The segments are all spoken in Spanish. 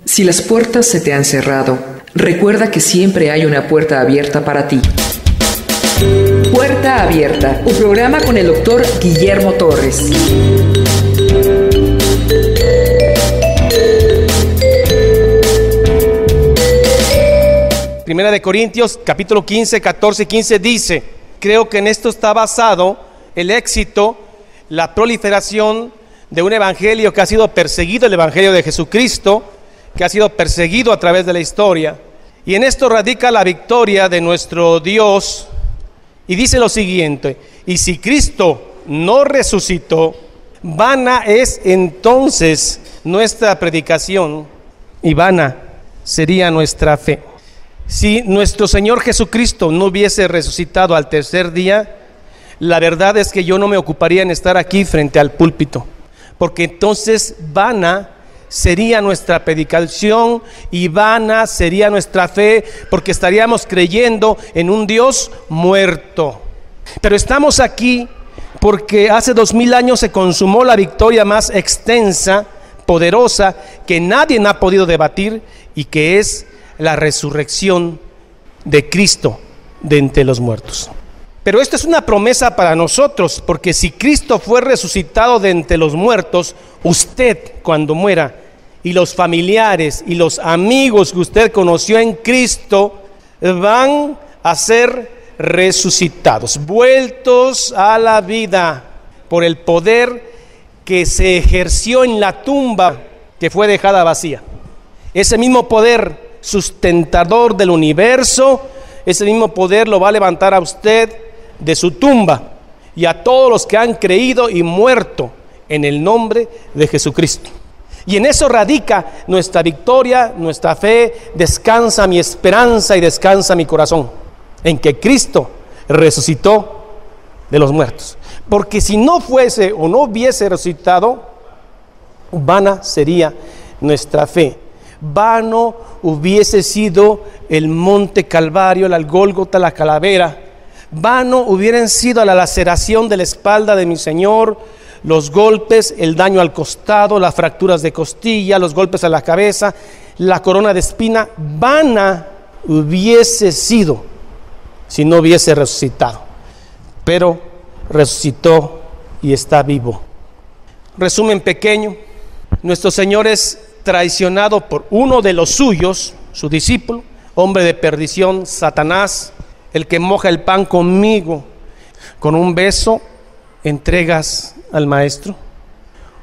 Si las puertas se te han cerrado, recuerda que siempre hay una puerta abierta para ti. Puerta Abierta, un programa con el doctor Guillermo Torres. Primera de Corintios, capítulo 15, 14 y 15 dice, creo que en esto está basado el éxito, la proliferación de un evangelio que ha sido perseguido, el evangelio de Jesucristo, que ha sido perseguido a través de la historia. Y en esto radica la victoria de nuestro Dios. Y dice lo siguiente, y si Cristo no resucitó, vana es entonces nuestra predicación y vana sería nuestra fe. Si nuestro Señor Jesucristo no hubiese resucitado al tercer día, la verdad es que yo no me ocuparía en estar aquí frente al púlpito, porque entonces vana sería nuestra predicación y vana sería nuestra fe, porque estaríamos creyendo en un Dios muerto. Pero estamos aquí porque hace 2000 años se consumó la victoria más extensa, poderosa, que nadie ha podido debatir, y que es la resurrección de Cristo de entre los muertos. Pero esto es una promesa para nosotros, porque si Cristo fue resucitado de entre los muertos, usted cuando muera, y los familiares y los amigos que usted conoció en Cristo van a ser resucitados, vueltos a la vida por el poder que se ejerció en la tumba que fue dejada vacía. Ese mismo poder sustentador del universo, ese mismo poder lo va a levantar a usted de su tumba y a todos los que han creído y muerto en el nombre de Jesucristo. Y en eso radica nuestra victoria, nuestra fe, descansa mi esperanza y descansa mi corazón, en que Cristo resucitó de los muertos. Porque si no fuese o no hubiese resucitado, vana sería nuestra fe. Vano hubiese sido el monte Calvario, el Gólgota, la calavera. Vano hubieran sido la laceración de la espalda de mi Señor, los golpes, el daño al costado, las fracturas de costilla, los golpes a la cabeza, la corona de espina. Vana hubiese sido si no hubiese resucitado, pero resucitó y está vivo. Resumen pequeño: nuestro Señor es traicionado por uno de los suyos, su discípulo, hombre de perdición, Satanás, el que moja el pan conmigo. Con un beso entregas al maestro.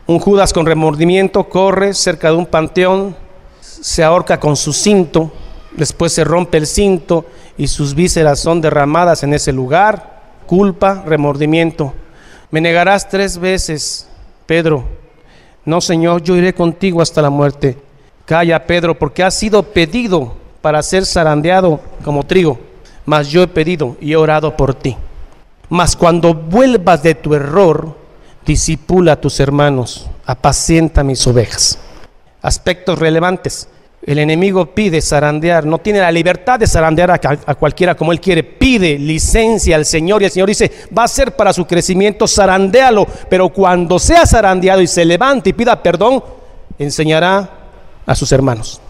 Un Judas con remordimiento corre cerca de un panteón, se ahorca con su cinto, después se rompe el cinto y sus vísceras son derramadas en ese lugar. Culpa, remordimiento. Me negarás 3 veces, Pedro. No, Señor, yo iré contigo hasta la muerte. Calla, Pedro, porque has sido pedido para ser zarandeado como trigo, mas yo he pedido y he orado por ti. Mas cuando vuelvas de tu error, disipula a tus hermanos, apacienta mis ovejas. Aspectos relevantes: el enemigo pide zarandear, no tiene la libertad de zarandear a cualquiera como él quiere, pide licencia al Señor, y el Señor dice, va a ser para su crecimiento, zarandéalo, pero cuando sea zarandeado y se levante y pida perdón, enseñará a sus hermanos.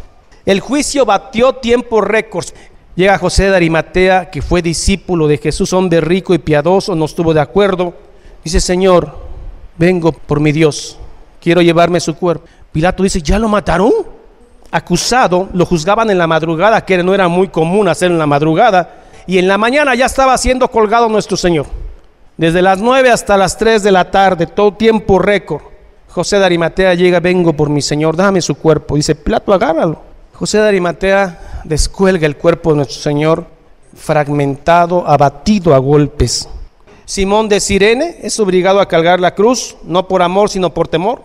El juicio batió tiempos récords. Llega José de Arimatea, que fue discípulo de Jesús, hombre rico y piadoso, no estuvo de acuerdo. Dice, Señor, vengo por mi Dios, quiero llevarme su cuerpo. Pilato dice, ¿ya lo mataron? Acusado, lo juzgaban en la madrugada, que no era muy común hacerlo en la madrugada, y en la mañana ya estaba siendo colgado nuestro Señor. Desde las 9 hasta las 3 de la tarde, todo tiempo récord. José de Arimatea llega, vengo por mi Señor, dame su cuerpo. Dice, Pilato, agárralo. José de Arimatea descuelga el cuerpo de nuestro Señor, fragmentado, abatido a golpes. Simón de Cirene es obligado a cargar la cruz, no por amor, sino por temor.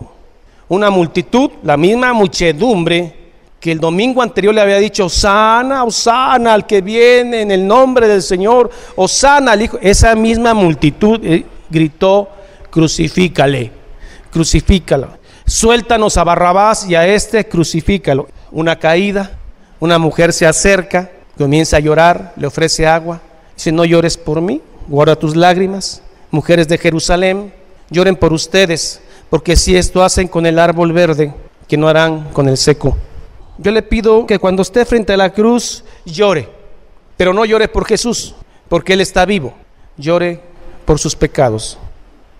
Una multitud, la misma muchedumbre que el domingo anterior le había dicho, Hosana, Hosana al que viene en el nombre del Señor, Hosana al Hijo. Esa misma multitud gritó, crucifícale, crucifícalo. Suéltanos a Barrabás y a este crucifícalo. Una caída, una mujer se acerca, comienza a llorar, le ofrece agua. Dice, no llores por mí, guarda tus lágrimas. Mujeres de Jerusalén, lloren por ustedes, porque si esto hacen con el árbol verde, que no harán con el seco. Yo le pido que cuando esté frente a la cruz llore, pero no llore por Jesús, porque Él está vivo. Llore por sus pecados.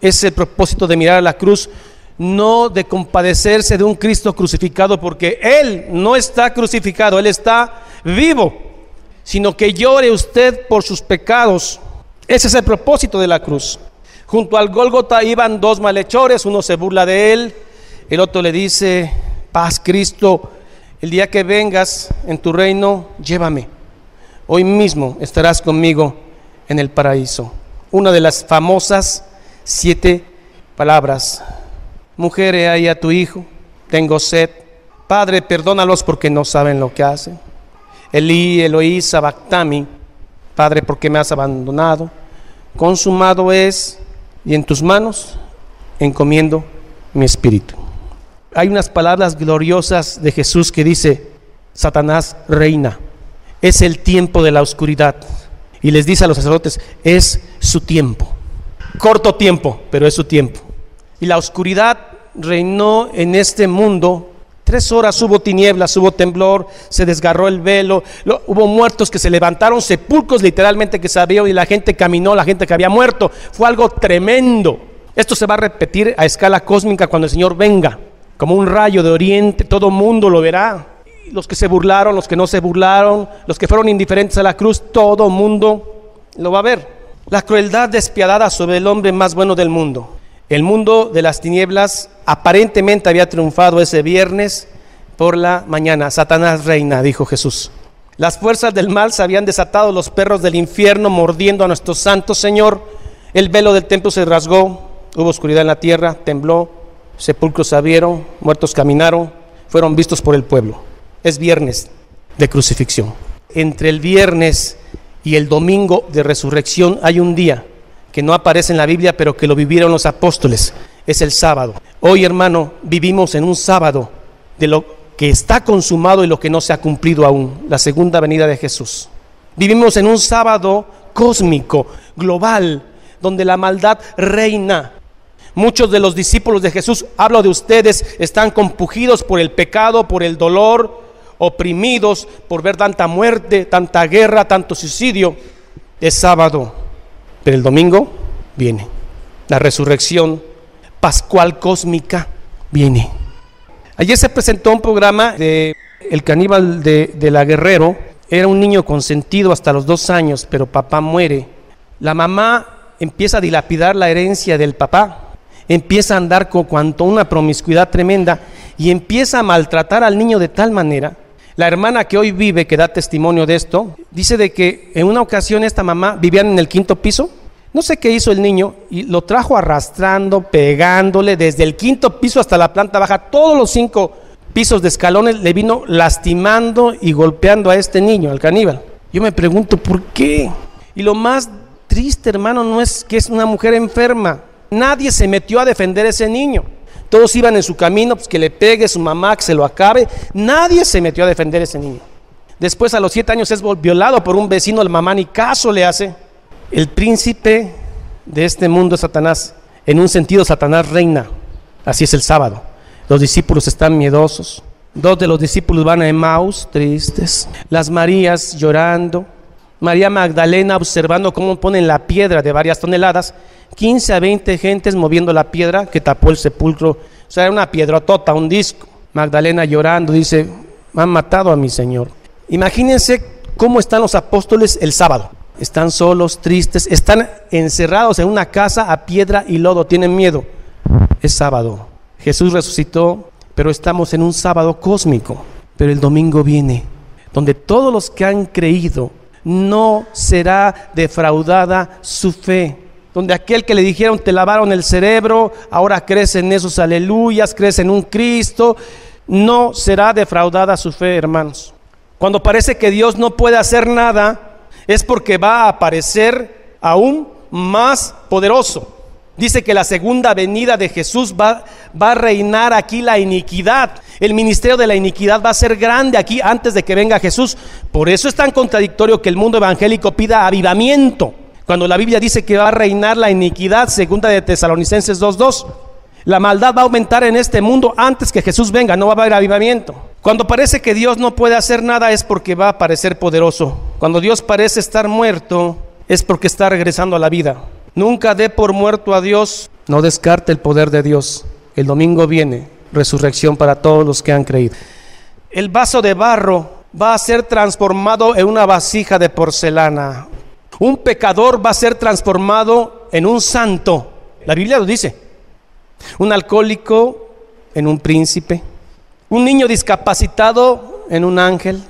Es el propósito de mirar a la cruz, no de compadecerse de un Cristo crucificado, porque Él no está crucificado, Él está vivo, sino que llore usted por sus pecados. Ese es el propósito de la cruz. Junto al Gólgota iban dos malhechores, uno se burla de él, el otro le dice: paz, Cristo, el día que vengas en tu reino, llévame. Hoy mismo estarás conmigo en el paraíso. Una de las famosas 7 palabras. Mujer, he ahí a tu hijo, tengo sed. Padre, perdónalos porque no saben lo que hacen. Elí, Eloí, sabactami. Padre, ¿por qué me has abandonado? Consumado es, y en tus manos encomiendo mi espíritu. Hay unas palabras gloriosas de Jesús que dice: Satanás reina. Es el tiempo de la oscuridad. Y les dice a los sacerdotes: es su tiempo. Corto tiempo, pero es su tiempo. Y la oscuridad reinó en este mundo. 3 horas hubo tinieblas, hubo temblor, se desgarró el velo, hubo muertos que se levantaron, sepulcros literalmente que se abrieron, y la gente caminó, la gente que había muerto. Fue algo tremendo. Esto se va a repetir a escala cósmica cuando el Señor venga, como un rayo de oriente. Todo mundo lo verá. Los que se burlaron, los que no se burlaron, los que fueron indiferentes a la cruz, todo mundo lo va a ver. La crueldad despiadada sobre el hombre más bueno del mundo. El mundo de las tinieblas aparentemente había triunfado ese viernes por la mañana. Satanás reina, dijo Jesús. Las fuerzas del mal se habían desatado, los perros del infierno mordiendo a nuestro santo Señor. El velo del templo se rasgó, hubo oscuridad en la tierra, tembló, sepulcros se abrieron, muertos caminaron, fueron vistos por el pueblo. Es viernes de crucifixión. Entre el viernes y el domingo de resurrección hay un día que no aparece en la Biblia, pero que lo vivieron los apóstoles. Es el sábado. Hoy, hermano, vivimos en un sábado de lo que está consumado y lo que no se ha cumplido aún, la segunda venida de Jesús. Vivimos en un sábado cósmico, global, donde la maldad reina. Muchos de los discípulos de Jesús, hablo de ustedes, están compungidos por el pecado, por el dolor, oprimidos por ver tanta muerte, tanta guerra, tanto suicidio. Es sábado. Pero el domingo viene, la resurrección pascual cósmica viene. Ayer se presentó un programa de El caníbal de la Guerrero. Era un niño consentido hasta los 2 años, pero papá muere. La mamá empieza a dilapidar la herencia del papá, empieza a andar con una promiscuidad tremenda y empieza a maltratar al niño de tal manera. La hermana que hoy vive, que da testimonio de esto, dice de que en una ocasión esta mamá vivían en el 5º piso. No sé qué hizo el niño y lo trajo arrastrando, pegándole desde el 5º piso hasta la planta baja. Todos los 5 pisos de escalones le vino lastimando y golpeando a este niño, al caníbal. Yo me pregunto, ¿por qué? Y lo más triste, hermano, no es que es una mujer enferma. Nadie se metió a defender a ese niño. Todos iban en su camino, pues que le pegue su mamá, que se lo acabe. Nadie se metió a defender a ese niño. Después, a los 7 años, es violado por un vecino. La mamá ni caso le hace. El príncipe de este mundo es Satanás. En un sentido, Satanás reina. Así es el sábado. Los discípulos están miedosos. 2 de los discípulos van a Emaús, tristes. Las Marías llorando. María Magdalena observando cómo ponen la piedra de varias toneladas. 15 a 20 gentes moviendo la piedra que tapó el sepulcro. O sea, era una piedrotota, un disco. Magdalena llorando, dice: han matado a mi Señor. Imagínense cómo están los apóstoles el sábado. Están solos, tristes, están encerrados en una casa a piedra y lodo, tienen miedo. Es sábado. Jesús resucitó, pero estamos en un sábado cósmico. Pero el domingo viene, donde todos los que han creído, no será defraudada su fe. Donde aquel que le dijeron: te lavaron el cerebro, ahora crees en esos aleluyas, crees en un Cristo, no será defraudada su fe, hermanos. Cuando parece que Dios no puede hacer nada, es porque va a aparecer aún más poderoso. Dice que la segunda venida de Jesús va a reinar aquí la iniquidad. El ministerio de la iniquidad va a ser grande aquí antes de que venga Jesús. Por eso es tan contradictorio que el mundo evangélico pida avivamiento, cuando la Biblia dice que va a reinar la iniquidad, segunda de Tesalonicenses 2:2. La maldad va a aumentar en este mundo antes que Jesús venga, no va a haber avivamiento. Cuando parece que Dios no puede hacer nada es porque va a parecer poderoso. Cuando Dios parece estar muerto es porque está regresando a la vida. Nunca dé por muerto a Dios, no descarte el poder de Dios. El domingo viene resurrección para todos los que han creído. El vaso de barro va a ser transformado en una vasija de porcelana. Un pecador va a ser transformado en un santo. La Biblia lo dice. Un alcohólico en un príncipe. Un niño discapacitado en un ángel.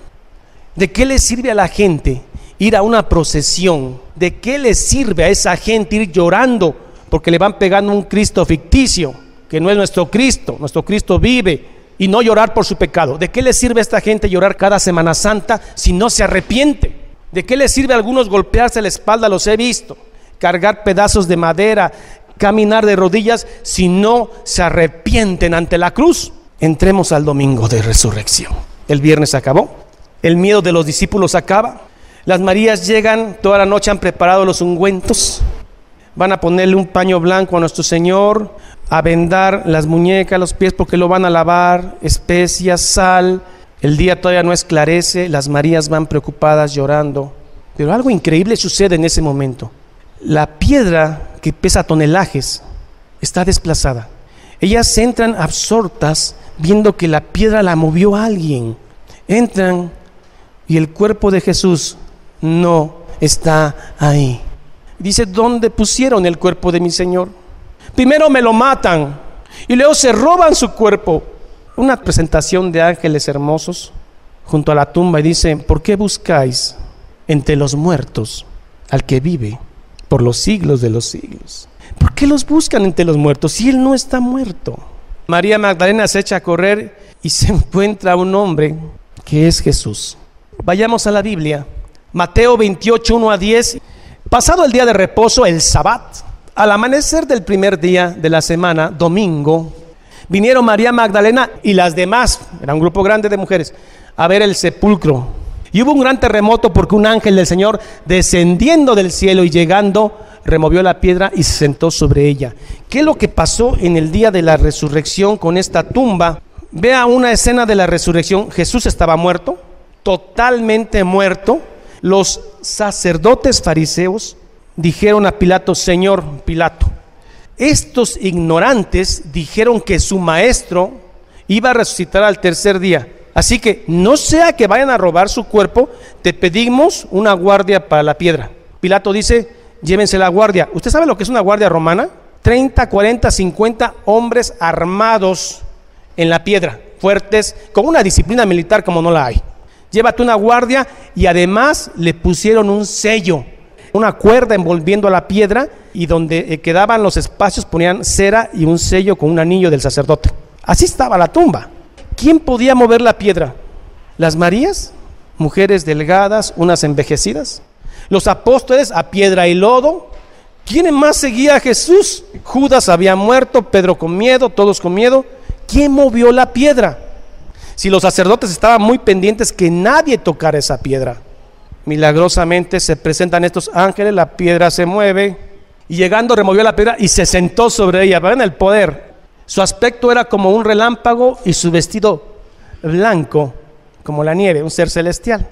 ¿De qué le sirve a la gente ir a una procesión? ¿De qué le sirve a esa gente ir llorando porque le van pegando un Cristo ficticio que no es nuestro Cristo? Nuestro Cristo vive. Y no llorar por su pecado. ¿De qué le sirve a esta gente llorar cada Semana Santa si no se arrepiente? ¿De qué le sirve a algunos golpearse la espalda? Los he visto. Cargar pedazos de madera, caminar de rodillas si no se arrepienten ante la cruz. Entremos al domingo de resurrección. El viernes acabó. El miedo de los discípulos acaba. Las Marías llegan, toda la noche han preparado los ungüentos. Van a ponerle un paño blanco a nuestro Señor, a vendar las muñecas, los pies, porque lo van a lavar, especias, sal. El día todavía no esclarece, las Marías van preocupadas, llorando. Pero algo increíble sucede en ese momento. La piedra que pesa tonelajes está desplazada. Ellas entran absortas, viendo que la piedra la movió alguien. Entran y el cuerpo de Jesús no está ahí. Dice, ¿dónde pusieron el cuerpo de mi Señor? Primero me lo matan y luego se roban su cuerpo. Una presentación de ángeles hermosos junto a la tumba y dice, ¿por qué buscáis entre los muertos al que vive por los siglos de los siglos? ¿Por qué los buscan entre los muertos si Él no está muerto? María Magdalena se echa a correr y se encuentra un hombre que es Jesús. Vayamos a la Biblia, Mateo 28, 1 a 10. Pasado el día de reposo, el Sabbat, al amanecer del primer día de la semana, domingo, vinieron María Magdalena y las demás, era un grupo grande de mujeres, a ver el sepulcro. Y hubo un gran terremoto porque un ángel del Señor, descendiendo del cielo y llegando, removió la piedra y se sentó sobre ella. ¿Qué es lo que pasó en el día de la resurrección con esta tumba? Vea una escena de la resurrección. Jesús estaba muerto, totalmente muerto. Los sacerdotes fariseos dijeron a Pilato, Señor Pilato, estos ignorantes dijeron que su maestro iba a resucitar al tercer día. Así que no sea que vayan a robar su cuerpo, te pedimos una guardia para la piedra. Pilato dice, llévense la guardia. ¿Usted sabe lo que es una guardia romana? 30, 40, 50 hombres armados en la piedra, fuertes, con una disciplina militar como no la hay. Llévate una guardia y además le pusieron un sello, una cuerda envolviendo a la piedra y donde quedaban los espacios ponían cera y un sello con un anillo del sacerdote. Así estaba la tumba. ¿Quién podía mover la piedra? ¿Las Marías? Mujeres delgadas, unas envejecidas. Los apóstoles a piedra y lodo. ¿Quién más seguía a Jesús? Judas había muerto, Pedro con miedo, todos con miedo. ¿Quién movió la piedra? Si los sacerdotes estaban muy pendientes que nadie tocara esa piedra. Milagrosamente se presentan estos ángeles, la piedra se mueve y llegando removió la piedra y se sentó sobre ella. Vean el poder. Su aspecto era como un relámpago y su vestido blanco como la nieve, un ser celestial.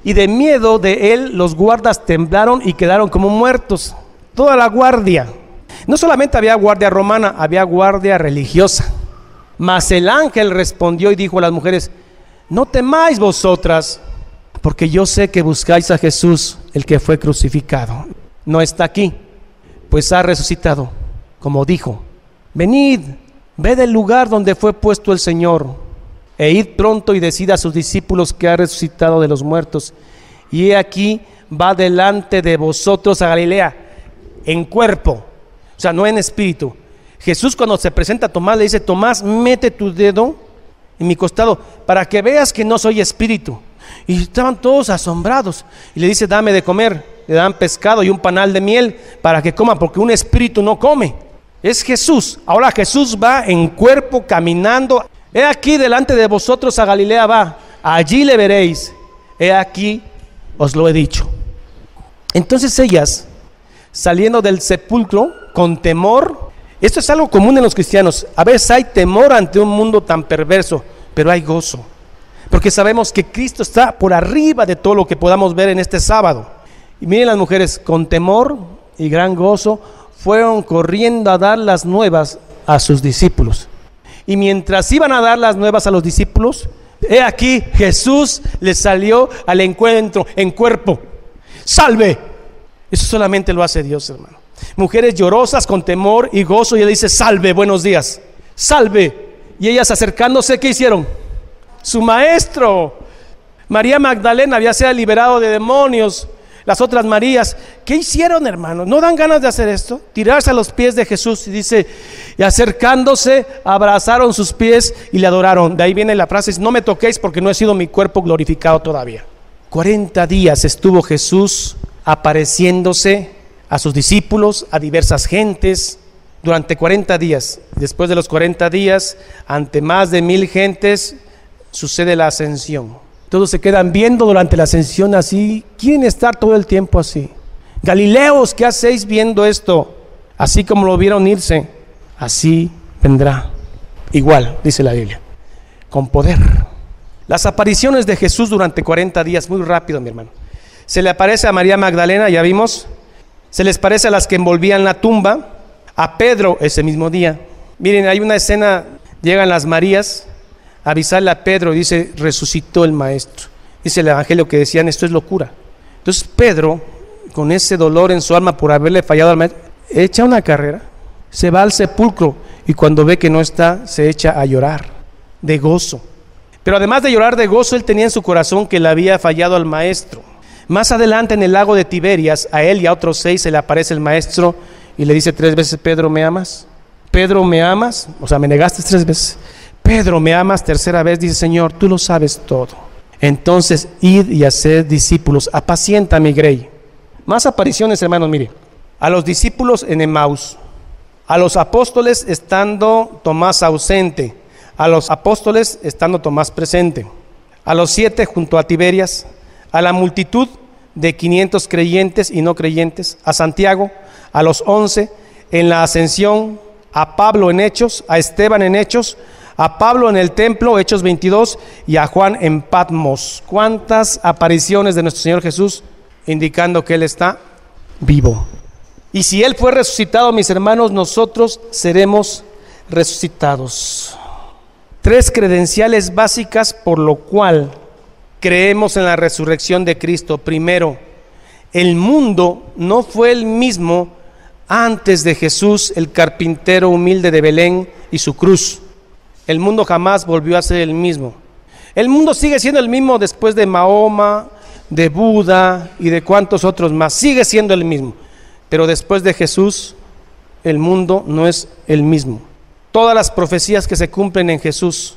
Y de miedo de él los guardas temblaron y quedaron como muertos. Toda la guardia. No solamente había guardia romana, había guardia religiosa. Mas el ángel respondió y dijo a las mujeres, no temáis vosotras, porque yo sé que buscáis a Jesús, el que fue crucificado. No está aquí, pues ha resucitado, como dijo. Venid, ved el lugar donde fue puesto el Señor, e id pronto y decid a sus discípulos que ha resucitado de los muertos. Y he aquí, va delante de vosotros a Galilea, en cuerpo, o sea, no en espíritu. Jesús cuando se presenta a Tomás le dice, Tomás, mete tu dedo en mi costado para que veas que no soy espíritu. Y estaban todos asombrados y le dice, dame de comer. Le dan pescado y un panal de miel para que coma, porque un espíritu no come. Es Jesús. Ahora Jesús va en cuerpo caminando. He aquí delante de vosotros a Galilea va, allí le veréis. He aquí os lo he dicho. Entonces ellas, saliendo del sepulcro con temor Esto es algo común en los cristianos. A veces hay temor ante un mundo tan perverso, pero hay gozo, porque sabemos que Cristo está por arriba de todo lo que podamos ver en este sábado. Y miren, las mujeres con temor y gran gozo fueron corriendo a dar las nuevas a sus discípulos. Y mientras iban a dar las nuevas a los discípulos, he aquí Jesús les salió al encuentro en cuerpo. ¡Salve! Eso solamente lo hace Dios, hermano. Mujeres llorosas con temor y gozo, y él dice: salve, buenos días, salve. Y ellas acercándose, ¿qué hicieron? Su maestro. María Magdalena había sido liberado de demonios. Las otras Marías, ¿qué hicieron, hermano? ¿No dan ganas de hacer esto? Tirarse a los pies de Jesús. Y dice, y acercándose, abrazaron sus pies y le adoraron. De ahí viene la frase: no me toquéis, porque no he sido mi cuerpo glorificado todavía. 40 días estuvo Jesús apareciéndose a sus discípulos, a diversas gentes, durante 40 días. Después de los 40 días, ante más de 1000 gentes, sucede la ascensión. Todos se quedan viendo durante la ascensión así, quieren estar todo el tiempo así. Galileos, ¿qué hacéis viendo esto? Así como lo vieron irse, así vendrá. Igual, dice la Biblia, con poder. Las apariciones de Jesús durante 40 días, muy rápido, mi hermano. Se le aparece a María Magdalena, ya vimos. Se les parece a las que envolvían la tumba. A Pedro ese mismo día. Miren, hay una escena, llegan las Marías a avisarle a Pedro y dice: resucitó el maestro. Dice el evangelio que decían: esto es locura. Entonces Pedro, con ese dolor en su alma por haberle fallado al maestro, echa una carrera, se va al sepulcro, y cuando ve que no está, se echa a llorar de gozo. Pero además de llorar de gozo, él tenía en su corazón que le había fallado al maestro. Más adelante, en el lago de Tiberias, a él y a otros 6 se le aparece el maestro y le dice 3 veces: Pedro, ¿me amas? Pedro, ¿me amas? O sea, me negaste 3 veces. Pedro, ¿me amas? Tercera vez dice: Señor, tú lo sabes todo. Entonces, id y haced discípulos, apacienta mi grey. Más apariciones, hermanos, mire. A los discípulos en Emaús, a los apóstoles estando Tomás ausente, a los apóstoles estando Tomás presente, a los 7 junto a Tiberias, a la multitud de 500 creyentes y no creyentes, a Santiago, a los 11 en la ascensión, a Pablo en Hechos, a Esteban en Hechos, a Pablo en el templo, Hechos 22, y a Juan en Patmos. ¿Cuántas apariciones de nuestro Señor Jesús indicando que Él está vivo? Y si Él fue resucitado, mis hermanos, nosotros seremos resucitados. 3 credenciales básicas por lo cual creemos en la resurrección de Cristo. Primero, el mundo no fue el mismo antes de Jesús, el carpintero humilde de Belén y su cruz. El mundo jamás volvió a ser el mismo. El mundo sigue siendo el mismo después de Mahoma, de Buda y de cuantos otros más. Sigue siendo el mismo. Pero después de Jesús, el mundo no es el mismo. Todas las profecías que se cumplen en Jesús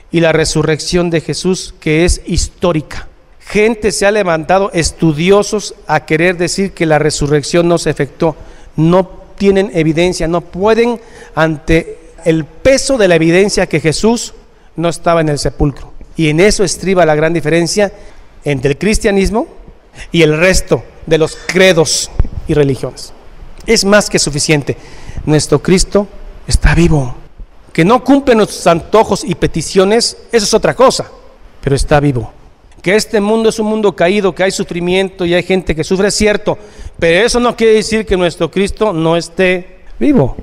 y la resurrección de Jesús, que es histórica. Gente se ha levantado, estudiosos, a querer decir que la resurrección no se efectuó. No tienen evidencia, no pueden, ante el peso de la evidencia, que Jesús no estaba en el sepulcro. Y en eso estriba la gran diferencia entre el cristianismo y el resto de los credos y religiones. Es más que suficiente. Nuestro Cristo está vivo. Que no cumple nuestros antojos y peticiones, eso es otra cosa, pero está vivo. Que este mundo es un mundo caído, que hay sufrimiento y hay gente que sufre, es cierto, pero eso no quiere decir que nuestro Cristo no esté vivo.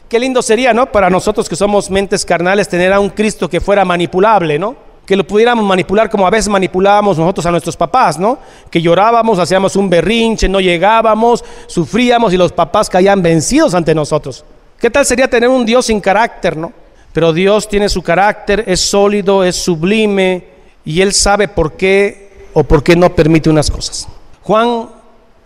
Qué lindo sería, ¿no?, para nosotros que somos mentes carnales, tener a un Cristo que fuera manipulable, ¿no? Que lo pudiéramos manipular como a veces manipulábamos nosotros a nuestros papás, ¿no? Que llorábamos, hacíamos un berrinche, no llegábamos, sufríamos y los papás caían vencidos ante nosotros. ¿Qué tal sería tener un Dios sin carácter, no? Pero Dios tiene su carácter, es sólido, es sublime, y Él sabe por qué o por qué no permite unas cosas. Juan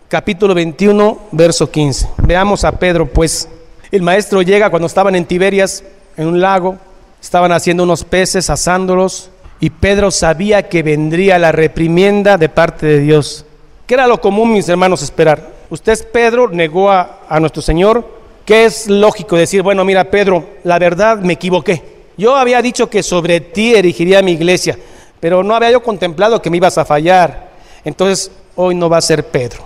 capítulo 21, verso 15. Veamos a Pedro, pues. El maestro llega cuando estaban en Tiberias, en un lago, estaban haciendo unos peces, asándolos, y Pedro sabía que vendría la reprimienda de parte de Dios. ¿Qué era lo común, mis hermanos, esperar? Usted, Pedro, negó a nuestro Señor. ¿Qué es lógico decir? Bueno, mira, Pedro, la verdad me equivoqué. Yo había dicho que sobre ti erigiría mi iglesia, pero no había yo contemplado que me ibas a fallar. Entonces, hoy no va a ser Pedro,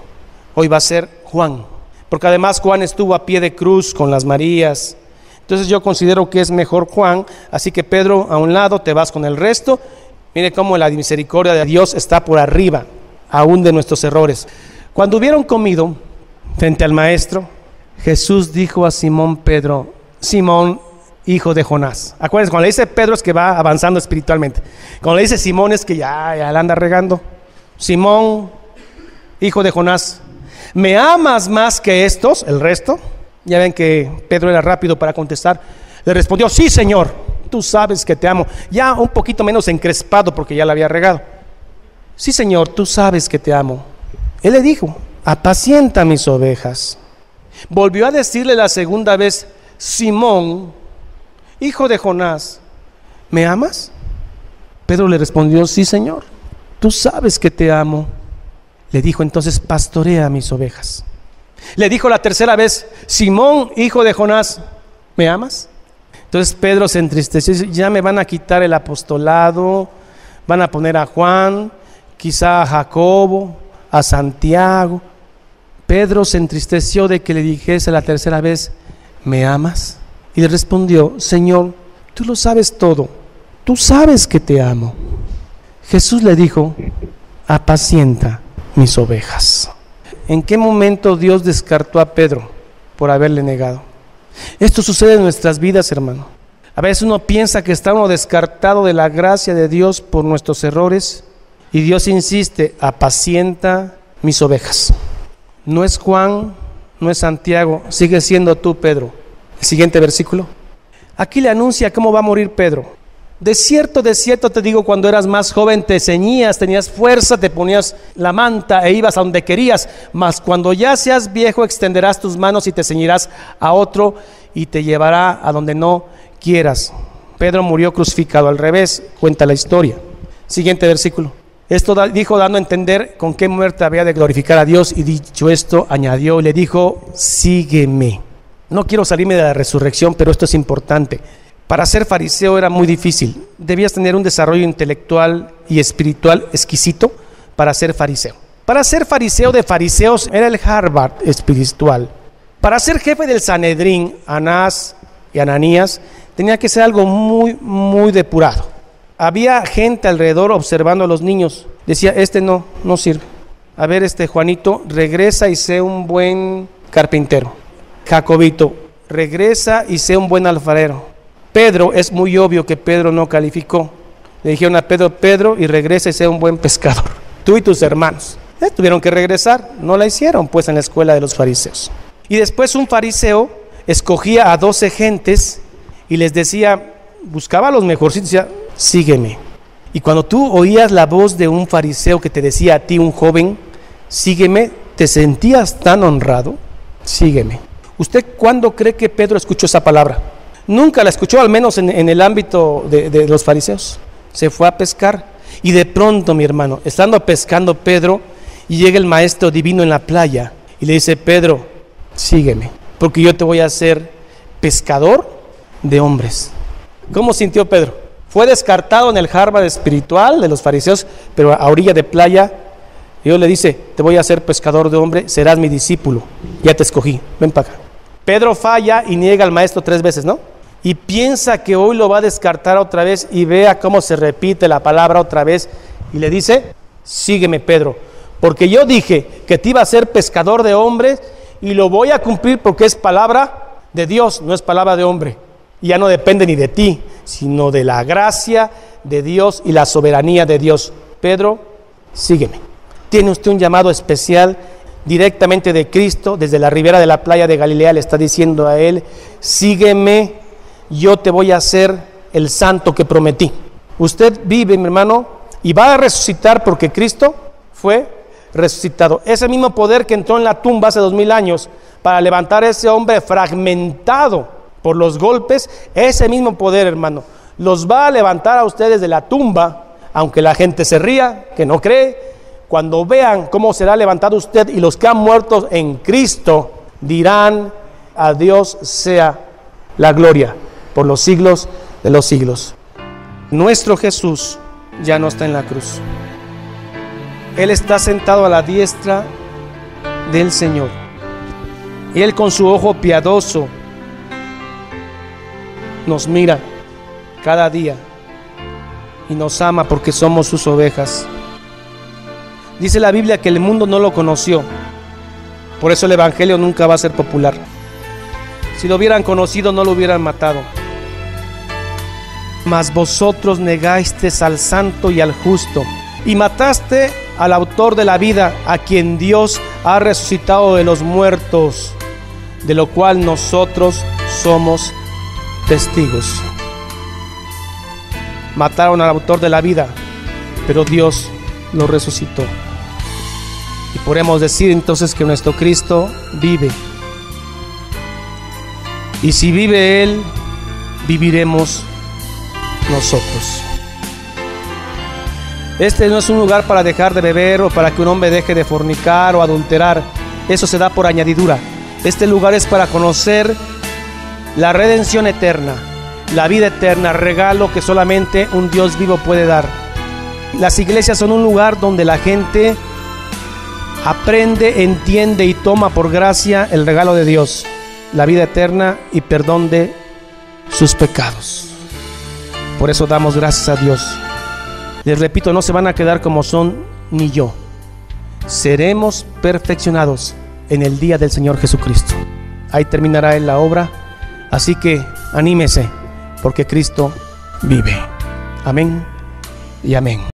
hoy va a ser Juan. Porque además Juan estuvo a pie de cruz con las Marías, Entonces yo considero que es mejor Juan, así que Pedro a un lado, te vas con el resto. Mire cómo la misericordia de Dios está por arriba, aún de nuestros errores. Cuando hubieron comido frente al maestro, Jesús dijo a Simón Pedro: Simón, hijo de Jonás. Acuérdense, cuando le dice Pedro es que va avanzando espiritualmente. Cuando le dice Simón es que ya la anda regando. Simón, hijo de Jonás, ¿me amas más que estos, el resto? Ya ven que Pedro era rápido para contestar. Le respondió: sí, Señor, tú sabes que te amo. Ya un poquito menos encrespado porque ya la había regado. Sí, Señor, tú sabes que te amo. Él le dijo: apacienta mis ovejas. Volvió a decirle la segunda vez: Simón, hijo de Jonás, ¿me amas? Pedro le respondió: sí, Señor, tú sabes que te amo. Le dijo entonces: pastorea mis ovejas. Le dijo la tercera vez: Simón, hijo de Jonás, ¿me amas? Entonces Pedro se entristeció y dice: ya me van a quitar el apostolado, van a poner a Juan, quizá a Jacobo, a Santiago. Pedro se entristeció de que le dijese la tercera vez: ¿me amas? Y le respondió: Señor, tú lo sabes todo, tú sabes que te amo. Jesús le dijo: apacienta mis ovejas. ¿En qué momento Dios descartó a Pedro por haberle negado? Esto sucede en nuestras vidas, hermano. A veces uno piensa que está uno descartado de la gracia de Dios por nuestros errores, y Dios insiste: apacienta mis ovejas. No es Juan, no es Santiago, sigue siendo tú, Pedro. El siguiente versículo. Aquí le anuncia cómo va a morir Pedro. De cierto te digo, cuando eras más joven te ceñías, tenías fuerza, te ponías la manta e ibas a donde querías, mas cuando ya seas viejo extenderás tus manos y te ceñirás a otro y te llevará a donde no quieras. Pedro murió crucificado al revés, cuenta la historia. Siguiente versículo. Esto dijo dando a entender con qué muerte había de glorificar a Dios, y dicho esto añadió y le dijo: sígueme. No quiero salirme de la resurrección, pero esto es importante. Para ser fariseo era muy difícil. Debías tener un desarrollo intelectual y espiritual exquisito para ser fariseo. Para ser fariseo de fariseos era el Harvard espiritual. Para ser jefe del Sanedrín, Anás y Ananías, tenía que ser algo muy, muy depurado. Había gente alrededor observando a los niños. Decía: este no sirve. A ver, Juanito, regresa y sé un buen carpintero. Jacobito, regresa y sé un buen alfarero. Pedro, es muy obvio que Pedro no calificó. Le dijeron a Pedro, y regresa y sea un buen pescador. Tú y tus hermanos. Tuvieron que regresar, no la hicieron pues en la escuela de los fariseos. Y después un fariseo escogía a 12 gentes y les decía, buscaba a los mejorcitos y decía: sígueme. Y cuando tú oías la voz de un fariseo que te decía a ti, un joven: sígueme, te sentías tan honrado. Sígueme. ¿Usted cuándo cree que Pedro escuchó esa palabra? Nunca la escuchó, al menos en el ámbito de los fariseos. Se fue a pescar y de pronto, mi hermano, estando pescando Pedro, y llega el maestro divino en la playa y le dice: Pedro, sígueme, porque yo te voy a hacer pescador de hombres. ¿Cómo sintió Pedro? Fue descartado en el Harvard espiritual de los fariseos, pero a orilla de playa Dios le dice: te voy a hacer pescador de hombres, serás mi discípulo, ya te escogí, ven para acá. Pedro falla y niega al maestro 3 veces, ¿no? Y piensa que hoy lo va a descartar otra vez, y vea cómo se repite la palabra otra vez, y le dice: sígueme, Pedro, porque yo dije que te iba a ser pescador de hombres, y lo voy a cumplir porque es palabra de Dios, no es palabra de hombre. Y ya no depende ni de ti, sino de la gracia de Dios y la soberanía de Dios. Pedro, sígueme. Tiene usted un llamado especial directamente de Cristo. Desde la ribera de la playa de Galilea le está diciendo a él: sígueme, yo te voy a hacer el santo que prometí. Usted vive, mi hermano, y va a resucitar porque Cristo fue resucitado. Ese mismo poder que entró en la tumba hace 2000 años para levantar a ese hombre fragmentado por los golpes, ese mismo poder, hermano, los va a levantar a ustedes de la tumba, aunque la gente se ría, que no cree. Cuando vean cómo será levantado usted, y los que han muerto en Cristo dirán: a Dios sea la gloria por los siglos de los siglos. Nuestro Jesús ya no está en la cruz. Él está sentado a la diestra del Señor. Y Él, con su ojo piadoso, nos mira cada día y nos ama porque somos sus ovejas. Dice la Biblia que el mundo no lo conoció, por eso el evangelio nunca va a ser popular. Si lo hubieran conocido, no lo hubieran matado. Mas vosotros negasteis al santo y al justo, y mataste al autor de la vida, a quien Dios ha resucitado de los muertos, de lo cual nosotros somos testigos. Mataron al autor de la vida, pero Dios lo resucitó. Y podemos decir entonces que nuestro Cristo vive. Y si vive Él, viviremos nosotros. Este no es un lugar para dejar de beber o para que un hombre deje de fornicar o adulterar. Eso se da por añadidura. Este lugar es para conocer la redención eterna, la vida eterna, regalo que solamente un Dios vivo puede dar. Las iglesias son un lugar donde la gente aprende, entiende y toma por gracia el regalo de Dios, la vida eterna y perdón de sus pecados. Por eso damos gracias a Dios. Les repito, no se van a quedar como son, ni yo. Seremos perfeccionados en el día del Señor Jesucristo. Ahí terminará Él la obra. Así que anímese, porque Cristo vive. Amén y amén.